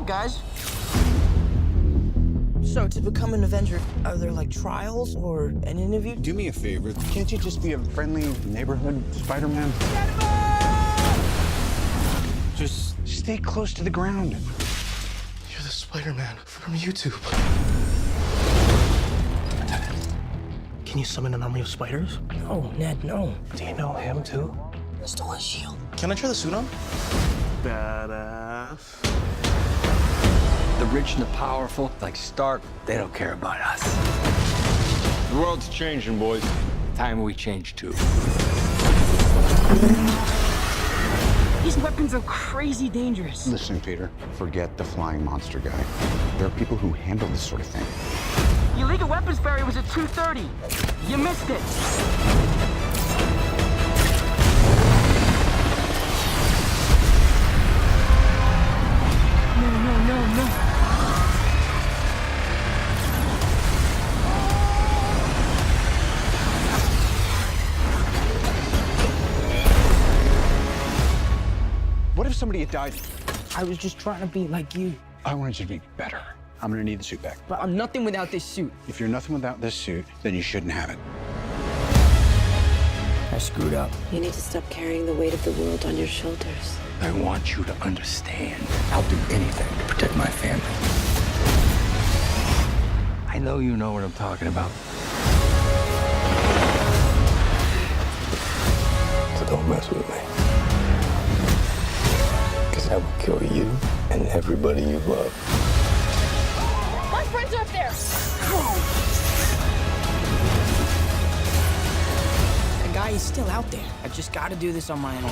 guys. So, to become an Avenger, are there, like, trials or an interview? Do me a favor. Can't you just be a friendly neighborhood Spider-Man? Just stay close to the ground. You're the Spider-Man from YouTube. Can you summon an army of spiders? No, Ned, no. Do you know him, too? Stole his shield. Can I try the suit on? Badass. The rich and the powerful, like Stark, they don't care about us. The world's changing, boys. Time we change too. These weapons are crazy dangerous. Listen, Peter, forget the flying monster guy. There are people who handle this sort of thing. The illegal weapons ferry was at 2:30. You missed it. No. What if somebody had died? I was just trying to be like you. I wanted you to be better. I'm gonna need the suit back. But I'm nothing without this suit. If you're nothing without this suit, then you shouldn't have it. I screwed up. You need to stop carrying the weight of the world on your shoulders. I want you to understand. I'll do anything to protect my family. I know you know what I'm talking about. So don't mess with me. Because I will kill you and everybody you love. My friends are up there! The guy is still out there. I've just got to do this on my own.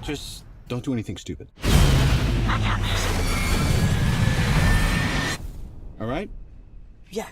Just don't do anything stupid. I got this. All right? Yeah.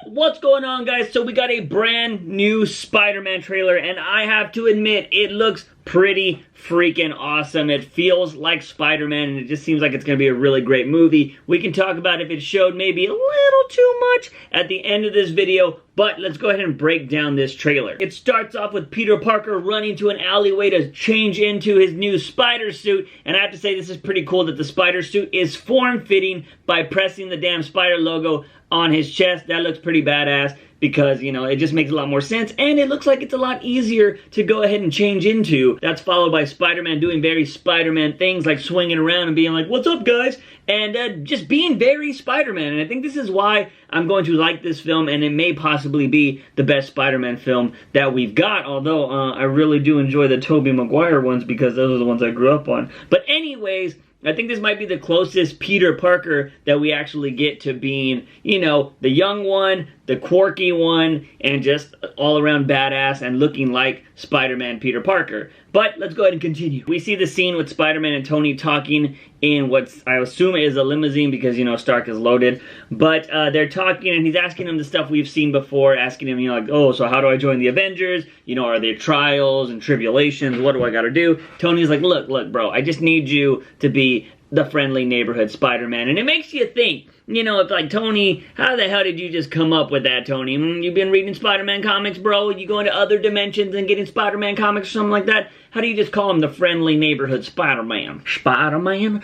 What's going on, guys? So we got a brand new Spider-Man trailer, and I have to admit, it looks pretty freaking awesome. It feels like Spider-Man, and it just seems like it's going to be a really great movie. We can talk about if it showed maybe a little too much at the end of this video, but let's go ahead and break down this trailer. It starts off with Peter Parker running to an alleyway to change into his new spider suit, and I have to say this is pretty cool that the spider suit is form-fitting by pressing the damn spider logo on his chest. That looks pretty badass because, you know, it just makes a lot more sense, and it looks like it's a lot easier to go ahead and change into. That's followed by Spider-Man doing very Spider-Man things like swinging around and being like, "What's up, guys?" and just being very Spider-Man. And I think this is why I'm going to like this film, and it may possibly be the best Spider-Man film that we've got, although I really do enjoy the Tobey Maguire ones because those are the ones I grew up on. But anyways, I think this might be the closest Peter Parker that we actually get to being, you know, the young one, the quirky one, and just all around badass and looking like Spider-Man Peter Parker. But let's go ahead and continue. We see the scene with Spider-Man and Tony talking in what I assume is a limousine because, you know, Stark is loaded. But they're talking and he's asking him the stuff we've seen before, asking him, you know, like, "Oh, so how do I join the Avengers? You know, are there trials and tribulations? What do I gotta do?" Tony's like, look, bro, I just need you to be the friendly neighborhood Spider-Man. And it makes you think, you know, it's like, Tony, how the hell did you just come up with that, Tony? You've been reading Spider-Man comics, bro? You go into other dimensions and getting Spider-Man comics or something like that? How do you just call him the friendly neighborhood Spider-Man? Spider-Man.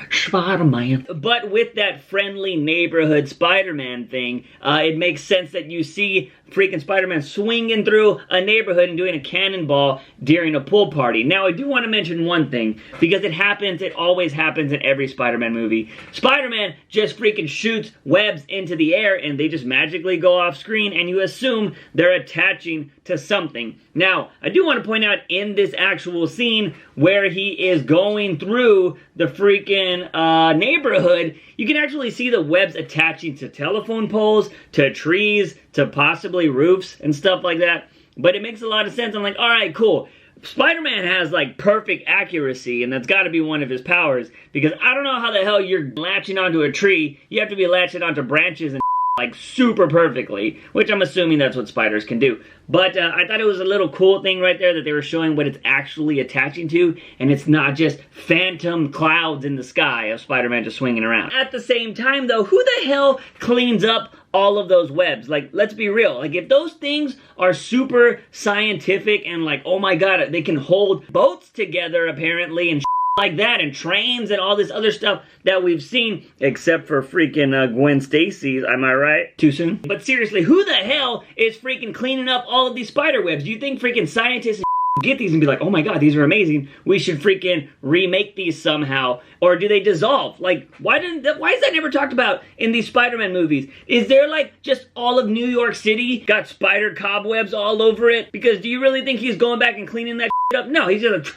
But with that friendly neighborhood Spider-Man thing, it makes sense that you see freaking Spider-Man swinging through a neighborhood and doing a cannonball during a pool party. Now, I do want to mention one thing, because it always happens in every Spider-Man movie. Spider-Man just freaking shoots webs into the air and they just magically go off screen, and you assume they're attaching to something. Now, I do want to point out in this actual scene where he is going through the freaking neighborhood, you can actually see the webs attaching to telephone poles, to trees, to possibly roofs and stuff like that. But it makes a lot of sense. I'm like, all right, cool. Spider-Man has like perfect accuracy, and that's got to be one of his powers, because I don't know how the hell you're latching onto a tree. You have to be latching onto branches and like super perfectly, which I'm assuming that's what spiders can do. But I thought it was a little cool thing right there that they were showing what it's actually attaching to, and it's not just phantom clouds in the sky of Spider-Man just swinging around. At the same time though, who the hell cleans up all of those webs? Like, let's be real, like if those things are super scientific and like, oh my god, they can hold boats together apparently and like that, and trains and all this other stuff that we've seen, except for freaking Gwen Stacy's, am I right? Too soon? But seriously, who the hell is freaking cleaning up all of these spider webs? Do you think freaking scientists get these and be like, oh my god, these are amazing, we should freaking remake these somehow? Or do they dissolve? Like, why is that never talked about in these Spider-Man movies? Is there like just all of New York City got spider cobwebs all over it? Because do you really think he's going back and cleaning that up? No, he's just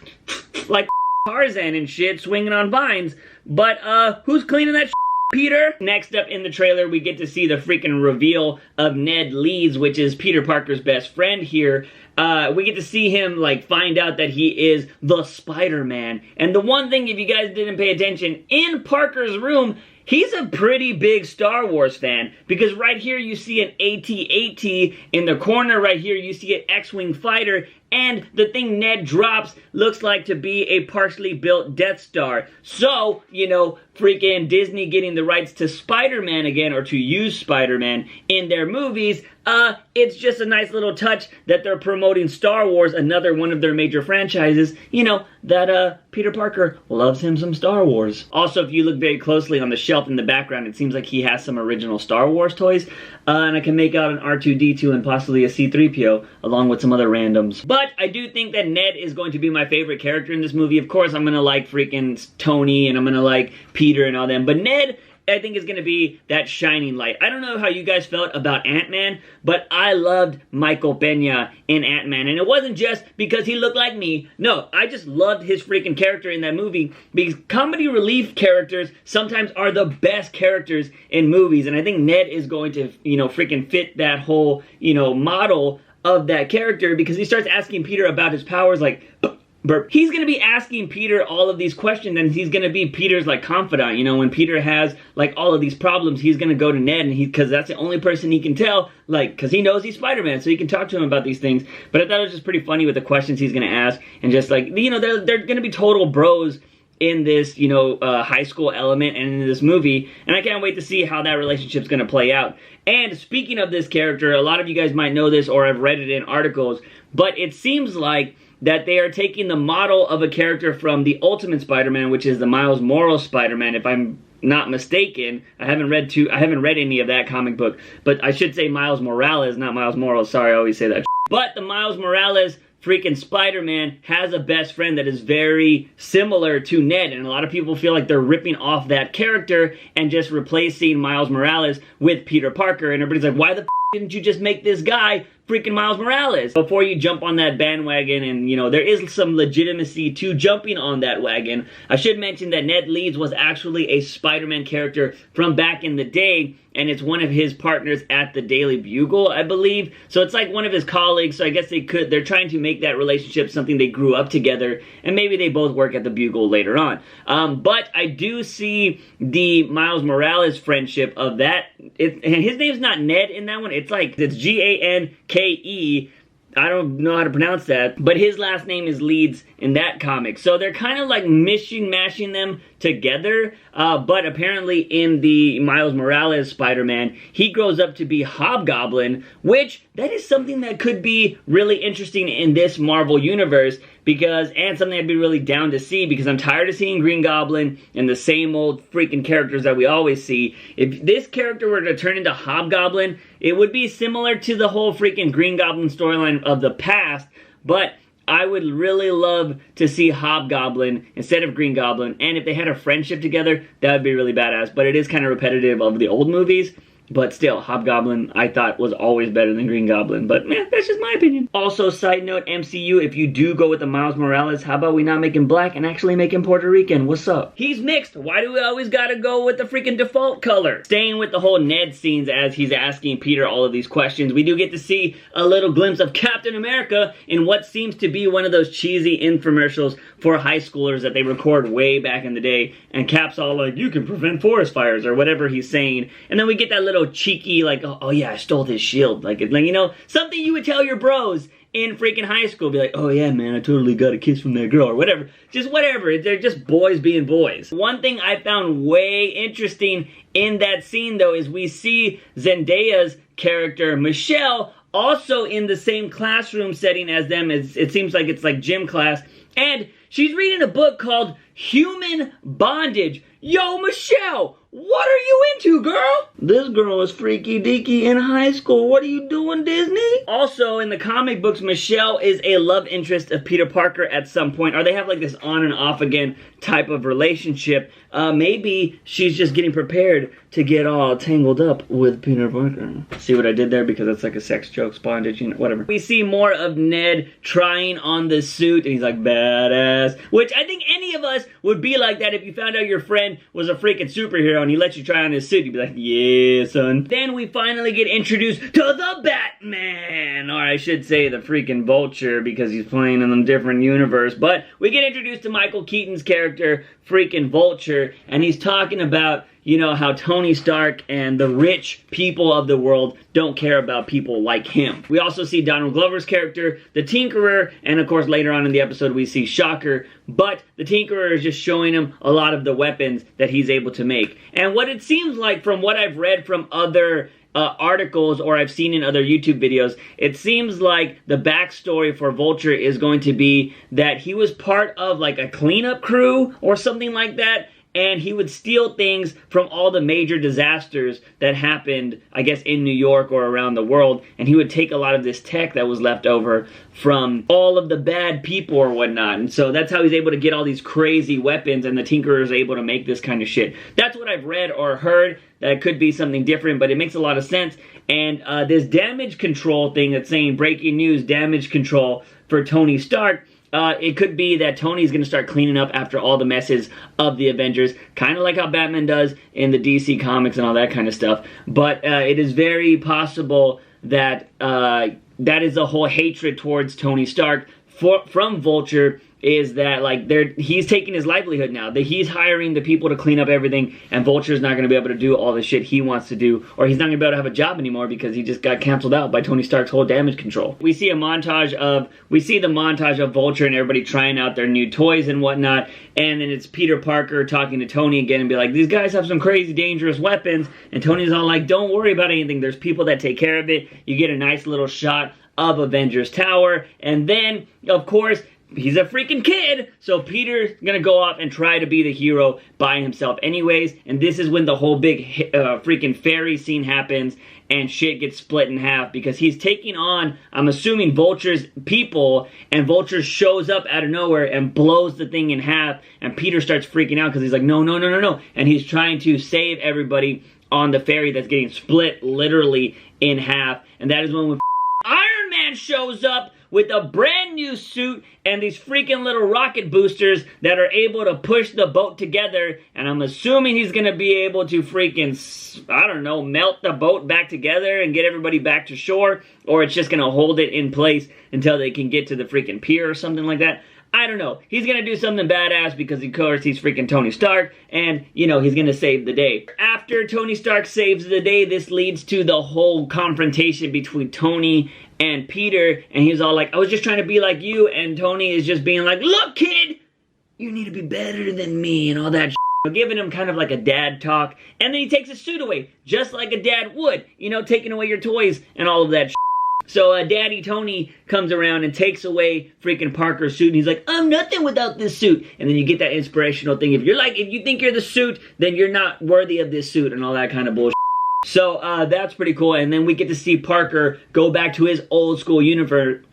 like Tarzan and shit, swinging on vines. But who's cleaning that shit? Peter? Next up in the trailer, we get to see the freaking reveal of Ned Leeds, which is Peter Parker's best friend here. We get to see him like find out that he is the Spider-Man. And the one thing, if you guys didn't pay attention, in Parker's room, he's a pretty big Star Wars fan, because right here you see an AT-AT, in the corner right here you see an X-Wing fighter, and the thing Ned drops looks like to be a partially built Death Star. So, you know, freaking Disney getting the rights to Spider-Man again, or to use Spider-Man in their movies, it's just a nice little touch that they're promoting Star Wars, another one of their major franchises, you know, that Peter Parker loves him some Star Wars. Also, if you look very closely on the shelf in the background, it seems like he has some original Star Wars toys, and I can make out an R2-D2 and possibly a C-3PO, along with some other randoms. But I do think that Ned is going to be my favorite character in this movie. Of course, I'm gonna like freaking Tony, and I'm gonna like Peter and all them, but Ned, I think, is going to be that shining light. I don't know how you guys felt about Ant-Man, but I loved Michael Pena in Ant-Man. And it wasn't just because he looked like me. No, I just loved his freaking character in that movie, because comedy relief characters sometimes are the best characters in movies. And I think Ned is going to, you know, freaking fit that whole, you know, model of that character, because he starts asking Peter about his powers, like, burp. He's going to be asking Peter all of these questions, and he's going to be Peter's like confidant. You know, when Peter has like all of these problems, he's going to go to Ned, and because that's the only person he can tell, like, because he knows he's Spider-Man, so he can talk to him about these things. But I thought it was just pretty funny with the questions he's going to ask, and just like, you know, they're going to be total bros in this, you know, high school element and in this movie, and I can't wait to see how that relationship's going to play out. And speaking of this character, a lot of you guys might know this or have read it in articles, but it seems like that they are taking the model of a character from the Ultimate Spider-Man, which is the Miles Morales Spider-Man, if I'm not mistaken. I haven't read any of that comic book, but I should say Miles Morales, not Miles Morales. Sorry, I always say that. But the Miles Morales freaking Spider-Man has a best friend that is very similar to Ned, and a lot of people feel like they're ripping off that character and just replacing Miles Morales with Peter Parker, and everybody's like, why the didn't you just make this guy freaking Miles Morales? Before you jump on that bandwagon, and you know, there is some legitimacy to jumping on that wagon, I should mention that Ned Leeds was actually a Spider-Man character from back in the day, and it's one of his partners at the Daily Bugle, I believe. So it's like one of his colleagues, so I guess they're trying to make that relationship something they grew up together, and maybe they both work at the Bugle later on. But I do see the Miles Morales friendship of that. And his name's not Ned in that one, it's G-A-N-K-E. I don't know how to pronounce that, but his last name is Leeds in that comic. So they're kind of like mashing them together, but apparently in the Miles Morales Spider-Man, he grows up to be Hobgoblin, which that is something that could be really interesting in this Marvel universe, and something I'd be really down to see, because I'm tired of seeing Green Goblin and the same old freaking characters that we always see. If this character were to turn into Hobgoblin, it would be similar to the whole freaking Green Goblin storyline of the past, but I would really love to see Hobgoblin instead of Green Goblin, and if they had a friendship together, that would be really badass. But it is kind of repetitive of the old movies. But still, Hobgoblin, I thought, was always better than Green Goblin. But, man, that's just my opinion. Also, side note, MCU, if you do go with the Miles Morales, how about we not make him black and actually make him Puerto Rican? What's up? He's mixed. Why do we always gotta go with the freaking default color? Staying with the whole Ned scenes as he's asking Peter all of these questions, we do get to see a little glimpse of Captain America in what seems to be one of those cheesy infomercials for high schoolers that they record way back in the day. And Cap's all like, you can prevent forest fires, or whatever he's saying. And then we get that little little cheeky, like, oh yeah, I stole his shield. Like, you know, something you would tell your bros in freaking high school. Be like, oh yeah, man, I totally got a kiss from that girl, or whatever. Just whatever. They're just boys being boys. One thing I found way interesting in that scene, though, is we see Zendaya's character, Michelle, also in the same classroom setting as them. It seems like it's like gym class. And she's reading a book called Human Bondage. Yo, Michelle, what are you into, girl? This girl is freaky deaky in high school. What are you doing, Disney? Also, in the comic books, Michelle is a love interest of Peter Parker at some point. Or they have like this on and off again type of relationship. Maybe she's just getting prepared to get all tangled up with Peter Parker. See what I did there? Because it's like a sex joke, bondage, you know, whatever. We see more of Ned trying on the suit, and he's like, badass. Which I think any of us would be like that if you found out your friend was a freaking superhero and he let you try on his suit. You'd be like, yeah, son. Then we finally get introduced to the Batman. Or I should say the freaking Vulture, because he's playing in a different universe. But we get introduced to Michael Keaton's character, freaking Vulture, and he's talking about, you know, how Tony Stark and the rich people of the world don't care about people like him. We also see Donald Glover's character, the Tinkerer, and of course later on in the episode we see Shocker, but the Tinkerer is just showing him a lot of the weapons that he's able to make. And what it seems like from what I've read from other articles or I've seen in other YouTube videos, it seems like the backstory for Vulture is going to be that he was part of like a cleanup crew or something like that, and he would steal things from all the major disasters that happened, I guess, in New York or around the world, and he would take a lot of this tech that was left over from all of the bad people or whatnot, and so that's how he's able to get all these crazy weapons, and the Tinkerer is able to make this kind of shit. That's what I've read or heard. That could be something different, but it makes a lot of sense. And this damage control thing that's saying breaking news, damage control for Tony Stark, it could be that Tony's going to start cleaning up after all the messes of the Avengers, kind of like how Batman does in the DC comics and all that kind of stuff. But it is very possible that that is a whole hatred towards Tony Stark from Vulture, is that like he's taking his livelihood now. That he's hiring the people to clean up everything, and Vulture's not going to be able to do all the shit he wants to do, or he's not going to be able to have a job anymore because he just got canceled out by Tony Stark's whole damage control. We see the montage of Vulture and everybody trying out their new toys and whatnot, and then it's Peter Parker talking to Tony again and be like, these guys have some crazy dangerous weapons, and Tony's all like, don't worry about anything, there's people that take care of it. You get a nice little shot of Avengers Tower, and then of course he's a freaking kid, so Peter's gonna go off and try to be the hero by himself anyways, and this is when the whole big freaking ferry scene happens, and shit gets split in half, because he's taking on, I'm assuming, Vulture's people, and Vulture shows up out of nowhere and blows the thing in half, and Peter starts freaking out, because he's like, no, no, no, no, no, and he's trying to save everybody on the ferry that's getting split literally in half, and that is when Iron Man shows up with a brand new suit and these freaking little rocket boosters that are able to push the boat together, and I'm assuming he's gonna be able to freaking, I don't know, melt the boat back together and get everybody back to shore, or it's just gonna hold it in place until they can get to the freaking pier or something like that. I don't know. He's gonna do something badass because, of course, he's freaking Tony Stark, and, you know, he's gonna save the day. After Tony Stark saves the day, this leads to the whole confrontation between Tony and Peter, and he's all like, I was just trying to be like you, and Tony is just being like, look, kid, you need to be better than me, and all that shit. Giving him kind of like a dad talk, and then he takes his suit away, just like a dad would, you know, taking away your toys and all of that shit. So Daddy Tony comes around and takes away freaking Parker's suit, and he's like, I'm nothing without this suit. And then you get that inspirational thing. If you think you're the suit, then you're not worthy of this suit, and all that kind of bullshit. So that's pretty cool. And then we get to see Parker go back to his old school uniform,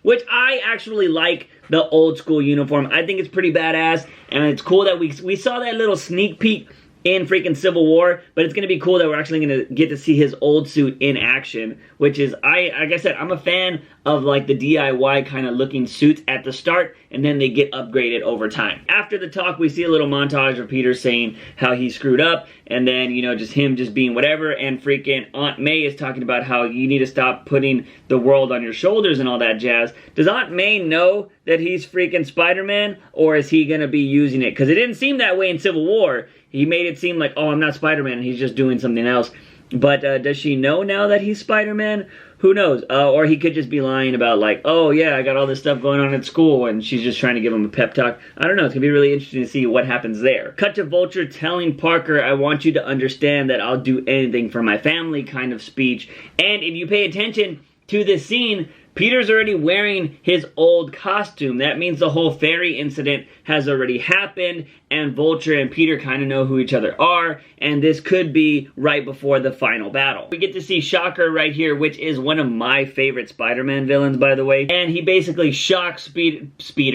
which I actually like the old school uniform. I think it's pretty badass, and it's cool that we saw that little sneak peek in freaking Civil War, but it's going to be cool that we're actually going to get to see his old suit in action, which is, like I said, I'm a fan of like the DIY kind of looking suits at the start, and then they get upgraded over time. After the talk, we see a little montage of Peter saying how he screwed up, and then, you know, just him just being whatever, and freaking Aunt May is talking about how you need to stop putting the world on your shoulders and all that jazz. Does Aunt May know that he's freaking Spider-Man, or is he gonna be using it? Because it didn't seem that way in Civil War. He made it seem like, oh, I'm not Spider-Man, and he's just doing something else. But does she know now that he's Spider-Man? Who knows? Or he could just be lying about like, oh yeah, I got all this stuff going on at school, and she's just trying to give him a pep talk. I don't know. It's gonna be really interesting to see what happens there. Cut to Vulture telling Parker, I want you to understand that I'll do anything for my family kind of speech. And if you pay attention to this scene, Peter's already wearing his old costume. That means the whole fairy incident has already happened, and Vulture and Peter kind of know who each other are, and this could be right before the final battle. We get to see Shocker right here, which is one of my favorite Spider-Man villains, by the way, and he basically shocks Peter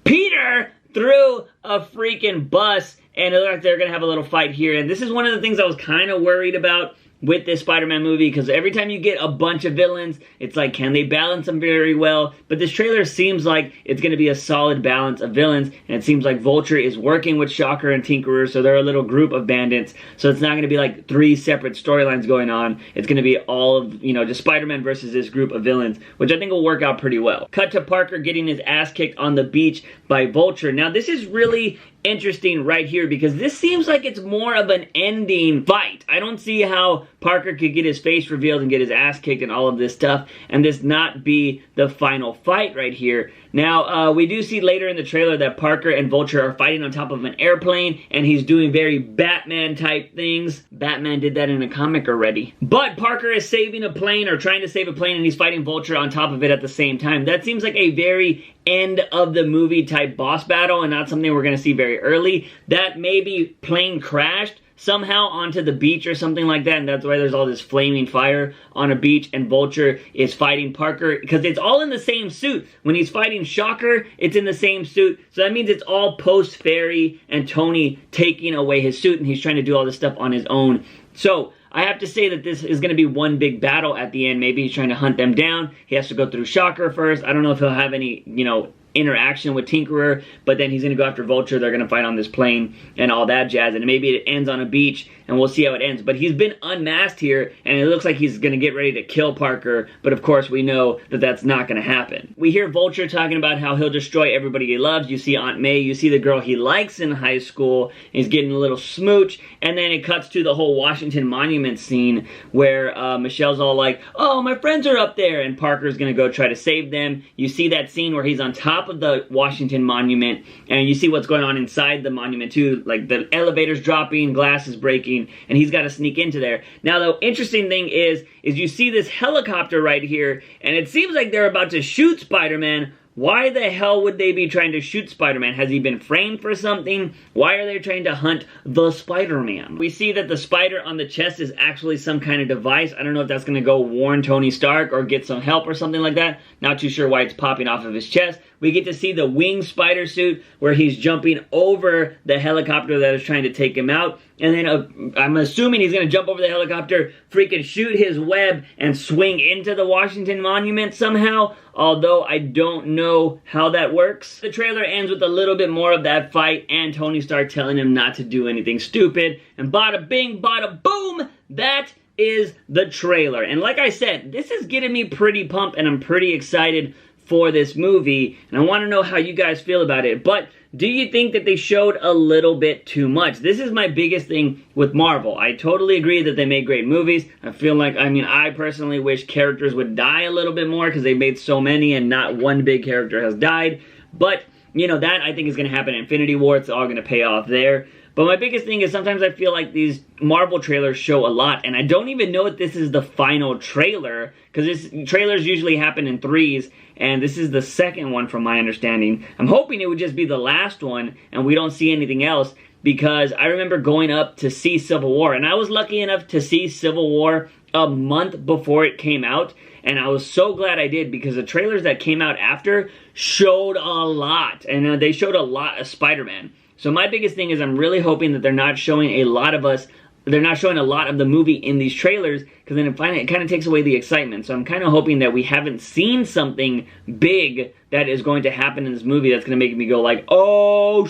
through a freaking bus, and it looks like they're gonna have a little fight here, and this is one of the things I was kind of worried about with this Spider-Man movie, because every time you get a bunch of villains, it's like, can they balance them very well? But this trailer seems like it's going to be a solid balance of villains, and it seems like Vulture is working with Shocker and Tinkerer, so they're a little group of bandits, so it's not going to be like 3 separate storylines going on. It's going to be all of, you know, just Spider-Man versus this group of villains, which I think will work out pretty well. Cut to Parker getting his ass kicked on the beach by Vulture. Now, this is really interesting right here, because this seems like it's more of an ending fight. I don't see how Parker could get his face revealed and get his ass kicked and all of this stuff, and this not be the final fight right here. Now, we do see later in the trailer that Parker and Vulture are fighting on top of an airplane, and he's doing very Batman-type things. Batman did that in a comic already. But Parker is saving a plane, or trying to save a plane, and he's fighting Vulture on top of it at the same time. That seems like a very end-of-the-movie type boss battle, and not something we're going to see very early. That maybe plane crashed somehow onto the beach or something like that, and that's why there's all this flaming fire on a beach, and Vulture is fighting Parker, because it's all in the same suit. When he's fighting Shocker, it's in the same suit, so that means it's all post-Fairy and Tony taking away his suit, and he's trying to do all this stuff on his own. So I have to say that this is going to be one big battle at the end. Maybe he's trying to hunt them down. He has to go through Shocker first. I don't know if he'll have any, you know, interaction with Tinkerer, but then he's going to go after Vulture. They're going to fight on this plane and all that jazz, and maybe it ends on a beach, and we'll see how it ends. But he's been unmasked here, and it looks like he's going to get ready to kill Parker, but of course we know that that's not going to happen. We hear Vulture talking about how he'll destroy everybody he loves. You see Aunt May, you see the girl he likes in high school, he's getting a little smooch, and then it cuts to the whole Washington Monument scene where Michelle's all like, oh, my friends are up there, and Parker's going to go try to save them. You see that scene where he's on top of the Washington Monument, and you see what's going on inside the monument too, like the elevator's dropping, glass is breaking, and he's got to sneak into there. Now the interesting thing is you see this helicopter right here, and it seems like they're about to shoot Spider-Man. Why the hell would they be trying to shoot Spider-Man? Has he been framed for something? Why are they trying to hunt the Spider-Man? We see that the spider on the chest is actually some kind of device. I don't know if that's going to go warn Tony Stark or get some help or something like that. Not too sure why it's popping off of his chest. We get to see the winged spider suit where he's jumping over the helicopter that is trying to take him out. And then I'm assuming he's going to jump over the helicopter, freaking shoot his web, and swing into the Washington Monument somehow. Although I don't know how that works. The trailer ends with a little bit more of that fight and Tony Stark telling him not to do anything stupid. And bada bing, bada boom, that is the trailer. And like I said, this is getting me pretty pumped, and I'm pretty excited for this movie, and I want to know how you guys feel about it. But do you think that they showed a little bit too much? This is my biggest thing with Marvel. I totally agree that they made great movies. I feel like, I personally wish characters would die a little bit more, because they made so many and not one big character has died. But, you know, that I think is going to happen in Infinity War. It's all going to pay off there. But my biggest thing is sometimes I feel like these Marvel trailers show a lot, and I don't even know if this is the final trailer, because trailers usually happen in 3s, and this is the second one from my understanding. I'm hoping it would just be the last one, and we don't see anything else, because I remember going up to see Civil War, and I was lucky enough to see Civil War a month before it came out, and I was so glad I did, because the trailers that came out after showed a lot, and they showed a lot of Spider-Man. So my biggest thing is I'm really hoping that they're not showing a lot of us, they're not showing a lot of the movie in these trailers, because then it kind of takes away the excitement. So I'm kind of hoping that we haven't seen something big that is going to happen in this movie that's going to make me go like, oh,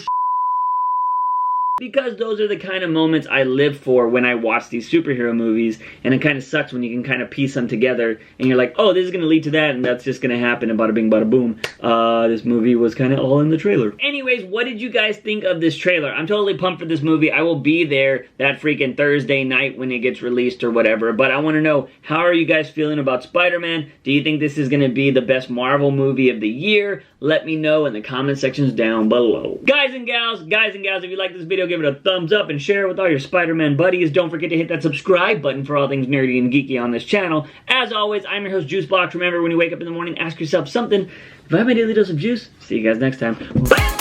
Because those are the kind of moments I live for when I watch these superhero movies, and it kind of sucks when you can kind of piece them together, and you're like, oh, this is going to lead to that, and that's just going to happen, and bada bing, bada boom. This movie was kind of all in the trailer. Anyways, what did you guys think of this trailer? I'm totally pumped for this movie. I will be there that freaking Thursday night when it gets released or whatever, but I want to know, how are you guys feeling about Spider-Man? Do you think this is going to be the best Marvel movie of the year? Let me know in the comment sections down below. Guys and gals, if you like this video, give it a thumbs up and share it with all your Spider-Man buddies. Don't forget to hit that subscribe button for all things nerdy and geeky on this channel. As always, I'm your host, JUICEbox. Remember, when you wake up in the morning, ask yourself something. If I have my daily dose of juice, see you guys next time. Bye!